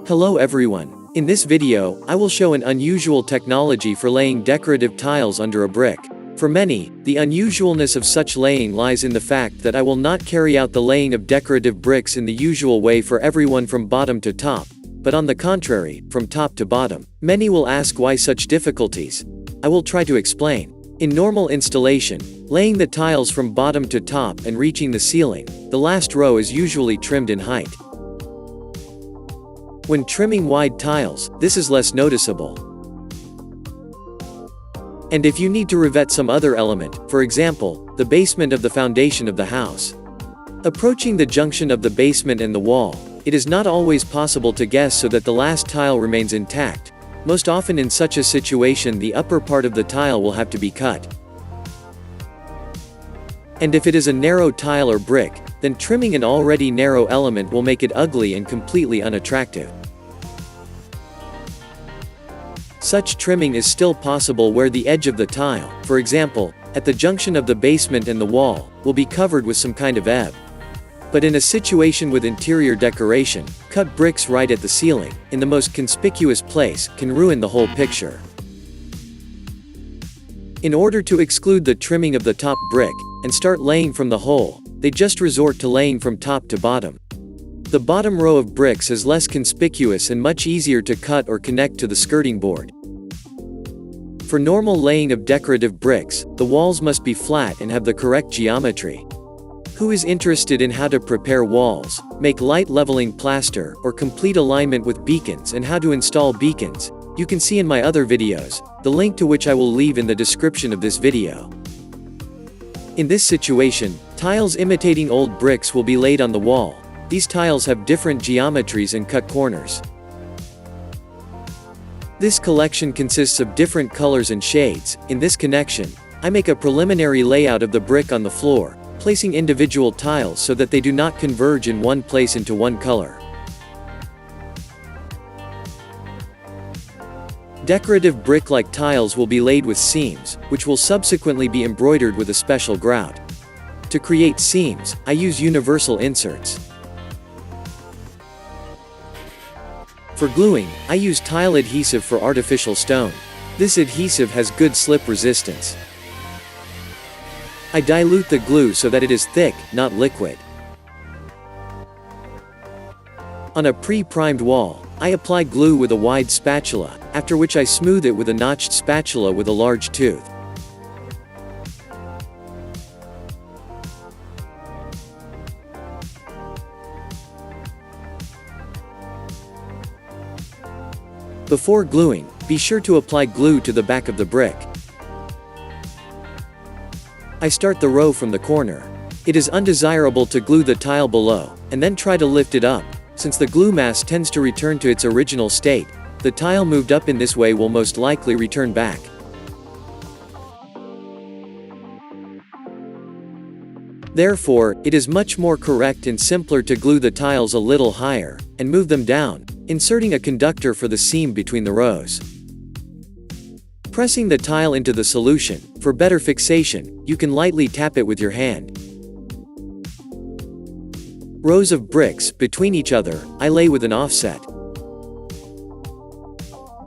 Hello everyone. In this video, I will show an unusual technology for laying decorative tiles under a brick. For many, the unusualness of such laying lies in the fact that I will not carry out the laying of decorative bricks in the usual way for everyone from bottom to top, but on the contrary, from top to bottom. Many will ask why such difficulties. I will try to explain. In normal installation, laying the tiles from bottom to top and reaching the ceiling, the last row is usually trimmed in height. When trimming wide tiles, this is less noticeable. And if you need to revet some other element, for example, the basement of the foundation of the house, approaching the junction of the basement and the wall, it is not always possible to guess so that the last tile remains intact. Most often in such a situation the upper part of the tile will have to be cut. And if it is a narrow tile or brick, then trimming an already narrow element will make it ugly and completely unattractive. Such trimming is still possible where the edge of the tile, for example, at the junction of the basement and the wall, will be covered with some kind of ebb. But in a situation with interior decoration, cut bricks right at the ceiling, in the most conspicuous place, can ruin the whole picture. In order to exclude the trimming of the top brick, and start laying from the hole, they just resort to laying from top to bottom. The bottom row of bricks is less conspicuous and much easier to cut or connect to the skirting board. For normal laying of decorative bricks, the walls must be flat and have the correct geometry. Who is interested in how to prepare walls, make light leveling plaster, or complete alignment with beacons and how to install beacons, you can see in my other videos, the link to which I will leave in the description of this video. In this situation, tiles imitating old bricks will be laid on the wall. These tiles have different geometries and cut corners. This collection consists of different colors and shades. In this connection, I make a preliminary layout of the brick on the floor, placing individual tiles so that they do not converge in one place into one color. Decorative brick-like tiles will be laid with seams, which will subsequently be embroidered with a special grout. To create seams, I use universal inserts. For gluing, I use tile adhesive for artificial stone. This adhesive has good slip resistance. I dilute the glue so that it is thick, not liquid. On a pre-primed wall, I apply glue with a wide spatula, after which I smooth it with a notched spatula with a large tooth. Before gluing, be sure to apply glue to the back of the brick. I start the row from the corner. It is undesirable to glue the tile below, and then try to lift it up. Since the glue mass tends to return to its original state, the tile moved up in this way will most likely return back. Therefore, it is much more correct and simpler to glue the tiles a little higher, and move them down, inserting a conductor for the seam between the rows. Pressing the tile into the solution, for better fixation, you can lightly tap it with your hand. Rows of bricks, between each other, I lay with an offset.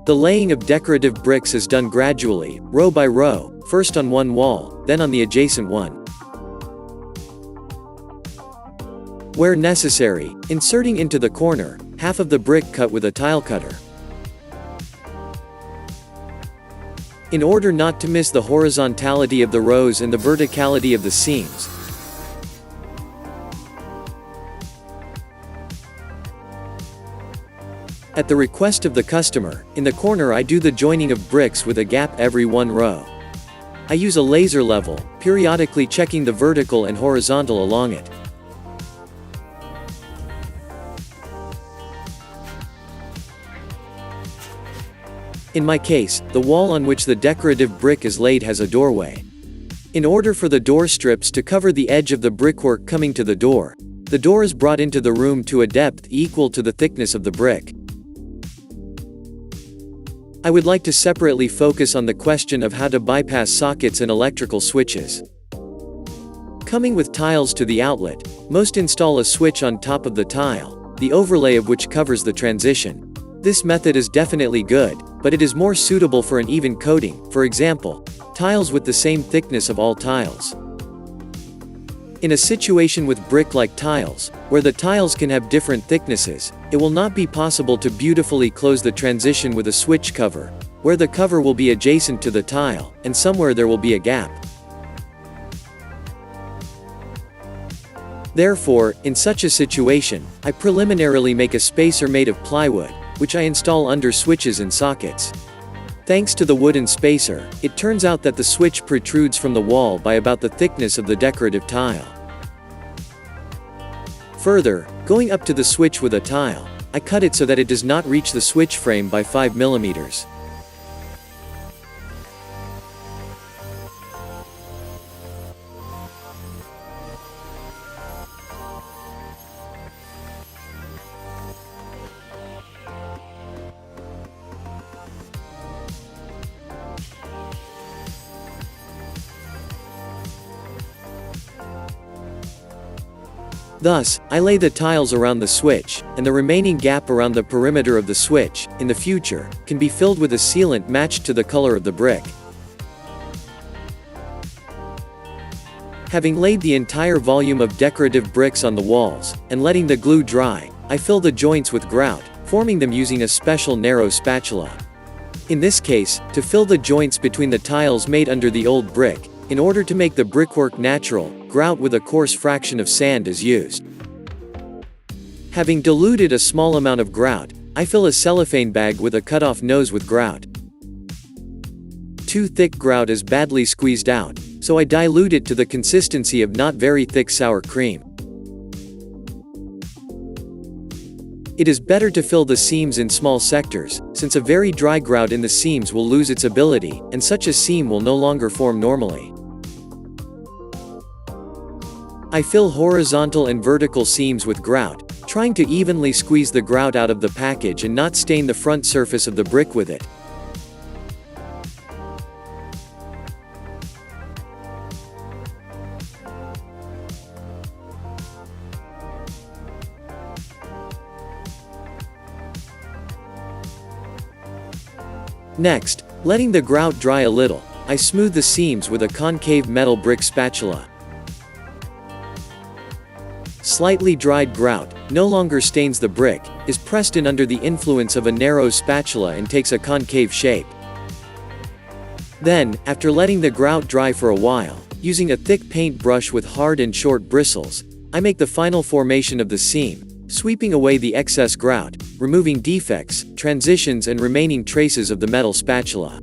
The laying of decorative bricks is done gradually, row by row, first on one wall, then on the adjacent one. Where necessary, inserting into the corner, half of the brick cut with a tile cutter. In order not to miss the horizontality of the rows and the verticality of the seams, at the request of the customer, in the corner I do the joining of bricks with a gap every one row. I use a laser level, periodically checking the vertical and horizontal along it. In my case, the wall on which the decorative brick is laid has a doorway. In order for the door strips to cover the edge of the brickwork coming to the door is brought into the room to a depth equal to the thickness of the brick. I would like to separately focus on the question of how to bypass sockets and electrical switches. Coming with tiles to the outlet, most install a switch on top of the tile, the overlay of which covers the transition. This method is definitely good, but it is more suitable for an even coating, for example, tiles with the same thickness of all tiles. In a situation with brick-like tiles, where the tiles can have different thicknesses, it will not be possible to beautifully close the transition with a switch cover, where the cover will be adjacent to the tile, and somewhere there will be a gap. Therefore, in such a situation, I preliminarily make a spacer made of plywood, which I install under switches and sockets. Thanks to the wooden spacer, it turns out that the switch protrudes from the wall by about the thickness of the decorative tile. Further, going up to the switch with a tile, I cut it so that it does not reach the switch frame by 5 mm. Thus, I lay the tiles around the switch, and the remaining gap around the perimeter of the switch, in the future, can be filled with a sealant matched to the color of the brick. Having laid the entire volume of decorative bricks on the walls, and letting the glue dry, I fill the joints with grout, forming them using a special narrow spatula. In this case, to fill the joints between the tiles made under the old brick, in order to make the brickwork natural, grout with a coarse fraction of sand is used. Having diluted a small amount of grout, I fill a cellophane bag with a cut-off nose with grout. Too thick grout is badly squeezed out, so I dilute it to the consistency of not very thick sour cream. It is better to fill the seams in small sectors, since a very dry grout in the seams will lose its ability, and such a seam will no longer form normally. I fill horizontal and vertical seams with grout, trying to evenly squeeze the grout out of the package and not stain the front surface of the brick with it. Next, letting the grout dry a little, I smooth the seams with a concave metal brick spatula. Slightly dried grout, no longer stains the brick, is pressed in under the influence of a narrow spatula and takes a concave shape. Then, after letting the grout dry for a while, using a thick paint brush with hard and short bristles, I make the final formation of the seam, sweeping away the excess grout, removing defects, transitions and remaining traces of the metal spatula.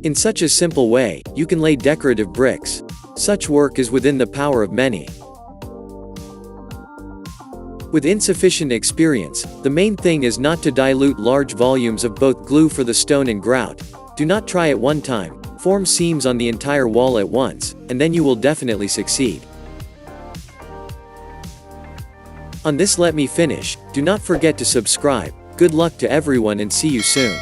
In such a simple way, you can lay decorative bricks. Such work is within the power of many. With insufficient experience, the main thing is not to dilute large volumes of both glue for the stone and grout. Do not try at one time, form seams on the entire wall at once, and then you will definitely succeed. On this let me finish, do not forget to subscribe. Good luck to everyone and see you soon.